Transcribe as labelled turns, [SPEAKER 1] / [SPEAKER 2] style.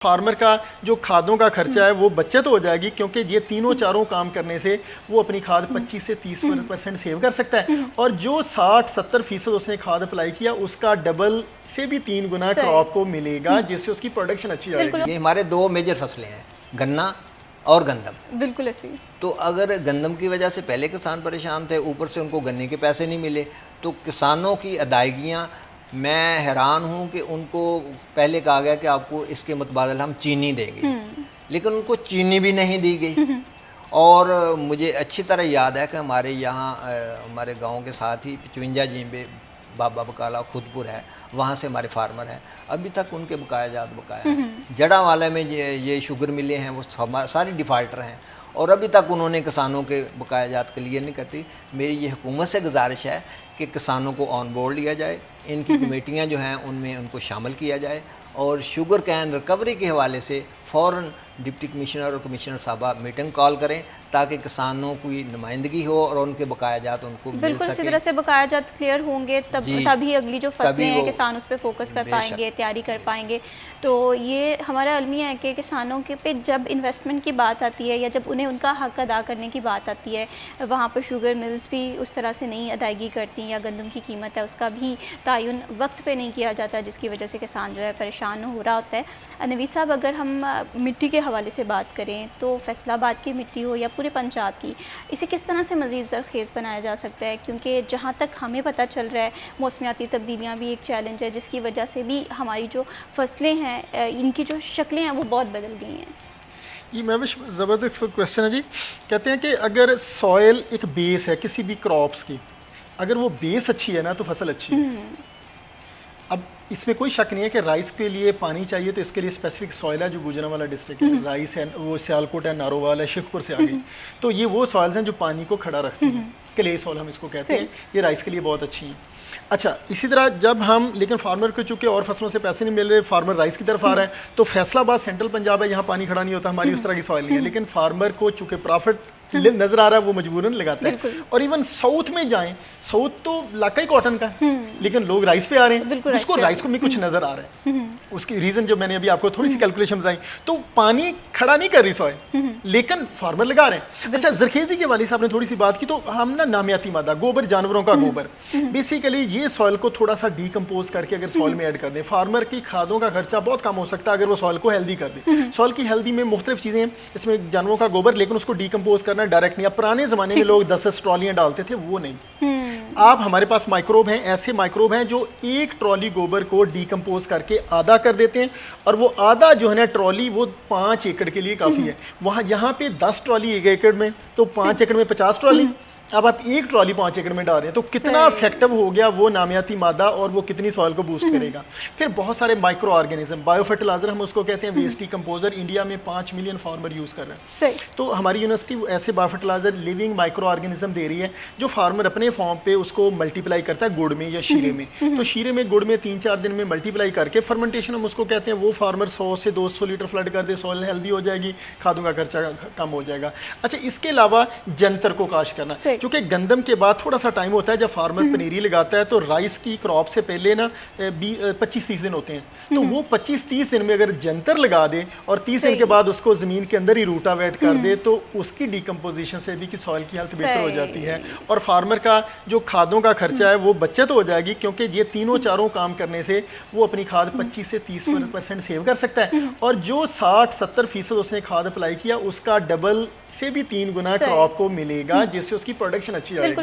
[SPEAKER 1] Farmer का जो खादों का खर्चा है वो बचत हो जाएगी, क्योंकि ये तीनों चारों काम करने से वो अपनी खाद 25 से 30% सेव कर सकता है। और जो 60-70% उसने खाद अप्लाई किया उसका डबल से भी 3 गुना क्रॉप को मिलेगा, जिससे उसकी प्रोडक्शन अच्छी आएगी।
[SPEAKER 2] ये हमारे दो मेजर फसलें हैं, गन्ना और गंदम।
[SPEAKER 3] बिल्कुल ऐसी।
[SPEAKER 2] तो अगर गंदम की वजह से पहले किसान परेशान थे, ऊपर से उनको गन्ने के पैसे नहीं मिले, तो किसानों की अदायगियाँ, मैं हैरान हूँ कि उनको पहले कहा गया कि आपको इसके मुतबादल हम चीनी देंगे, लेकिन उनको चीनी भी नहीं दी गई। और मुझे अच्छी तरह याद है कि हमारे यहाँ हमारे गांव के साथ ही 55 जिम्बे बाबा बकाला खुदपुर है, वहाँ से हमारे फार्मर हैं, अभी तक उनके बकाया जात बकाया है। जड़ा वाले में ये शुगर मिले हैं वो सारी डिफ़ाल्टर हैं और अभी तक उन्होंने किसानों के बकाया जात क्लियर नहीं करती। मेरी ये हुकूमत से गुजारिश है कि किसानों को ऑन बोर्ड लिया जाए, इनकी कमेटियाँ जो हैं उनमें उनको शामिल किया जाए और शुगर कैन रिकवरी के हवाले से फ़ौरन डिप्टी कमिश्नर और कमिश्नर साहबा मीटिंग कॉल करें ताकि किसानों की नुमाइंदगी हो और उनके बकाया जात उनको मिल
[SPEAKER 3] बिल्कुल
[SPEAKER 2] सके।
[SPEAKER 3] इसी तरह से बकाया जात क्लियर होंगे तभी अगली जो फसलें हैं किसान उस पर फोकस कर पाएंगे, तैयारी कर पाएंगे। तो ये हमारा अलमिया है कि किसानों के पे जब इन्वेस्टमेंट की बात आती है या जब उन्हें उनका हक अदा करने की बात आती है, वहाँ पर शुगर मिल्स भी उस तरह से नहीं अदायगी करती या गंदम की कीमत है उसका भी तयन वक्त पे नहीं किया जाता, जिसकी वजह से किसान जो है परेशान हो रहा होता है। नवीद साहब, अगर हम मिट्टी के हवाले से बात करें तो फैसलाबाद की मिट्टी हो या पूरे पंजाब की, इसे किस तरह से मज़ीद ज़रखेज़ बनाया जा सकता है? क्योंकि जहाँ तक हमें पता चल रहा है मौसमियाती तब्दीलियाँ भी एक चैलेंज है, जिसकी वजह से भी हमारी जो फसलें हैं इनकी जो शक्लें हैं वो बहुत बदल गई हैं।
[SPEAKER 1] ये मैं भी ज़बरदस्त क्वेश्चन है जी। कहते हैं कि अगर सॉइल एक बेस है किसी भी क्रॉप्स की, अगर वो बेस अच्छी है ना तो फसल अच्छी है। अब इसमें कोई शक नहीं है कि राइस के लिए पानी चाहिए, तो इसके लिए स्पेसिफिक सॉइल है जो गुजरांवाला डिस्ट्रिक्ट है, राइस है, वो सियालकोट है, नारोवाल है, शेखपुर से आगे। तो ये वो सॉइल्स हैं जो पानी को खड़ा रखती हैं, क्ले सॉइल हम इसको कहते हैं, ये राइस के लिए बहुत अच्छी हैं। अच्छा, इसी तरह जब हम, लेकिन फार्मर को चूंकि और फसलों से पैसे नहीं मिल रहे, फार्मर राइस की तरफ आ रहा है, तो फैसलाबाद सेंट्रल पंजाब है, यहाँ पानी खड़ा नहीं होता, हमारी उस तरह की सॉइल नहीं है, लेकिन फार्मर को चूंकि प्रॉफिट नजर आ रहा है वो मजबूरन लगाता है। और इवन साउथ में जाएं, साउथ तो इलाका ही कॉटन का है, लेकिन लोग राइस पे आ रहे हैं, उसको राइस को भी कुछ नजर आ रहा है। उसकी रीजन जो मैंने अभी आपको थोड़ी सी कैलकुलेशन बताई, तो पानी खड़ा नहीं कर रही सॉइल, लेकिन फार्मर लगा रहे हैं। अच्छा, जरखेजी के वाली साहब ने थोड़ी सी बात की, तो हम ना नामियाती मादा गोबर, जानवरों का गोबर, बेसिकली ये सॉइल को थोड़ा सा डीकम्पोज करके अगर सॉइल में ऐड कर दें, फार्मर की खादों का खर्चा बहुत कम हो सकता है अगर वो सॉइल को हेल्दी कर दे। सॉइल की हेल्दी में मुख्तलिफ चीजें हैं, इसमें जानवरों का गोबर, लेकिन उसको डीकम्पोज करना डायरेक्ट नहीं। अब पुराने जमाने में लोग 10 ट्रॉलियां डालते थे, वो नहीं। आप हमारे पास माइक्रोब हैं, ऐसे माइक्रोब हैं जो एक ट्रॉली गोबर को डीकम्पोज करके आधा कर देते हैं, और वो आधा जो है ना ट्रॉली वो 5 एकड़ के लिए काफ़ी है। वहाँ यहाँ पे 10 ट्रॉली 1 एकड़ में, तो 5 एकड़ में 50 ट्रॉली। अब आप एक ट्रॉली 5 एकड़ में डाल रहे हैं, तो कितना इफेक्टिव हो गया वो नामियाती मादा, और वो कितनी सॉइल को बूस्ट करेगा। फिर बहुत सारे माइक्रो ऑर्गेनिज्म, बायो फर्टिलाइजर हम उसको कहते हैं, वेस्ट डिकम्पोजर, इंडिया में 5 मिलियन फार्मर यूज़ कर रहे हैं। तो हमारी यूनिवर्सिटी ऐसे bio fertiliser living micro organism दे रही है जो फार्मर अपने फॉर्म पे उसको मल्टीप्लाई करता है गुड़ में या शीरे में। तो शीरे में, गुड़ में 3-4 दिन में मल्टीप्लाई करके फर्मेंटेशन हम उसको कहते हैं, वो फार्मर 100 से 200 लीटर फ्लड कर दे, सॉइल हेल्दी हो जाएगी, खादों का खर्चा कम हो जाएगा। अच्छा, इसके अलावा जंतर को काश करना, चूँकि गंदम के बाद थोड़ा सा टाइम होता है, जब फार्मर पनीरी लगाता है तो राइस की क्रॉप से पहले ना 25-30 दिन होते हैं, तो वो 25-30 दिन में अगर जंतर लगा दे और 30 दिन के बाद उसको जमीन के अंदर ही रूटावेट कर दे, तो उसकी डिकम्पोजिशन से भी कि सॉइल की हेल्थ बेहतर हो जाती है, और फार्मर का जो खादों का खर्चा है वो बचत हो जाएगी, क्योंकि ये तीनों चारों काम करने से वो अपनी खाद 25 से 30% सेव कर सकता है। और जो 60-70% उसने खाद अप्लाई किया उसका डबल से भी 3 गुना क्रॉप को मिलेगा, जिससे उसकी प्रोडक्शन अच्छी आएगी।